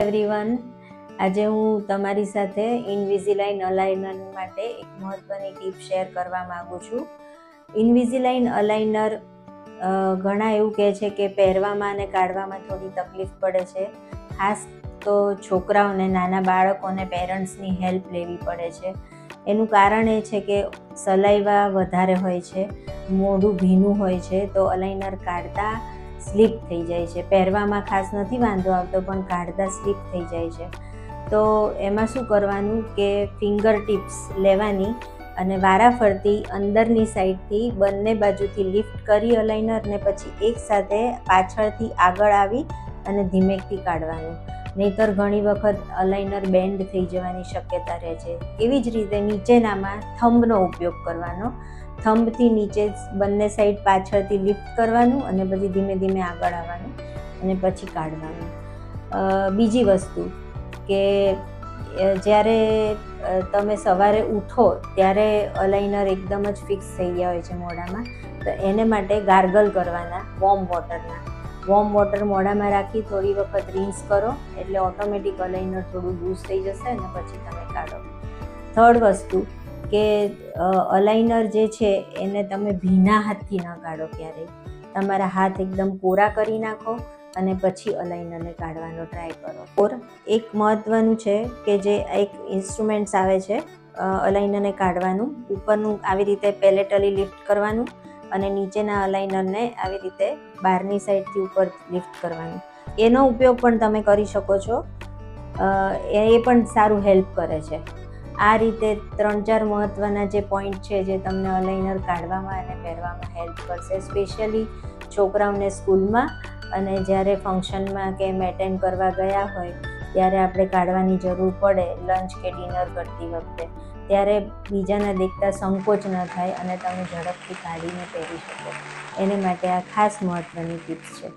Everyone, આજે હું તમારી સાથે ઇન્વિઝિલાઇન અલાઇનર માટે એક મહત્વની ટીપ શેર કરવા માંગુ છું. ઇન્વિઝિલાઇન અલાઇનર ઘણા એવું કહે છે કે પહેરવામાં અને કાઢવામાં થોડી તકલીફ પડે છે. ખાસ તો છોકરાઓને, નાના બાળકોને પેરેન્ટ્સની હેલ્પ લેવી પડે છે. એનું કારણ એ છે કે સલાઈવા વધારે હોય છે, મોઢું ભીનું હોય છે, તો અલાઇનર કાઢતા સ્લીપ થઈ જાય છે. પહેરવામાં ખાસ નથી વાંધો આવતો, પણ કાઢતા સ્લીપ થઈ જાય છે. તો એમાં શું કરવાનું કે ફિંગર ટિપ્સ લેવાની અને વારાફરતી અંદરની સાઈડથી બંને બાજુથી લિફ્ટ કરી અલાઇનરને પછી એકસાથે પાછળથી આગળ આવી અને ધીમેકથી કાઢવાનું. નહીંતર ઘણી વખત અલાઇનર બેન્ડ થઈ જવાની શક્યતા રહે છે. એવી જ રીતે નીચેનામાં થંબનો ઉપયોગ કરવાનો. થંબથી નીચે બંને સાઈડ પાછળથી લિફ્ટ કરવાનું અને પછી ધીમે ધીમે આગળ આવવાનું અને પછી કાઢવાનું. બીજી વસ્તુ કે જ્યારે તમે સવારે ઉઠો ત્યારે અલાઇનર એકદમ જ ફિક્સ થઈ ગયા હોય છે મોઢામાં, તો એને માટે ગાર્ગલ કરવાના વોર્મ વોટરના. વોર્મ વોટર મોઢામાં રાખી થોડી વખત રિન્સ કરો એટલે ઓટોમેટિક અલાઇનર થોડું લૂઝ થઈ જશે અને પછી તમે કાઢો. થર્ડ વસ્તુ કે અલાઇનર જે છે એને તમે ભીના હાથથી ન કાઢો ક્યારેય. તમારા હાથ એકદમ કોરા કરી નાખો અને પછી અલાઇનરને કાઢવાનો ટ્રાય કરો. ઓર એક મહત્ત્વનું છે કે જે એક ઇન્સ્ટ્રુમેન્ટ્સ આવે છે અલાઇનરને કાઢવાનું. ઉપરનું આવી રીતે પેલેટલી લિફ્ટ કરવાનું અને નીચેના અલાઇનરને આવી રીતે બહારની સાઈડથી ઉપર લિફ્ટ કરવાનું. એનો ઉપયોગ પણ તમે કરી શકો છો, એ પણ સારું હેલ્પ કરે છે. આ રીતે 3-4 મહત્ત્વના જે પોઈન્ટ છે જે તમને અલાઇનર કાઢવામાં અને પહેરવામાં હેલ્પ કરશે. સ્પેશિયલી છોકરાઓને સ્કૂલમાં અને જ્યારે ફંક્શનમાં કે એટેન્ડ કરવા ગયા હોય ત્યારે આપણે કાઢવાની જરૂર પડે, લંચ કે ડિનર કરતી વખતે, ત્યારે બીજાના દેખતા સંકોચ ન થાય અને તમે ઝડપથી કાઢીને પહેરી શકો. એને માટે આ ખાસ મહત્ત્વની ટિપ્સ છે.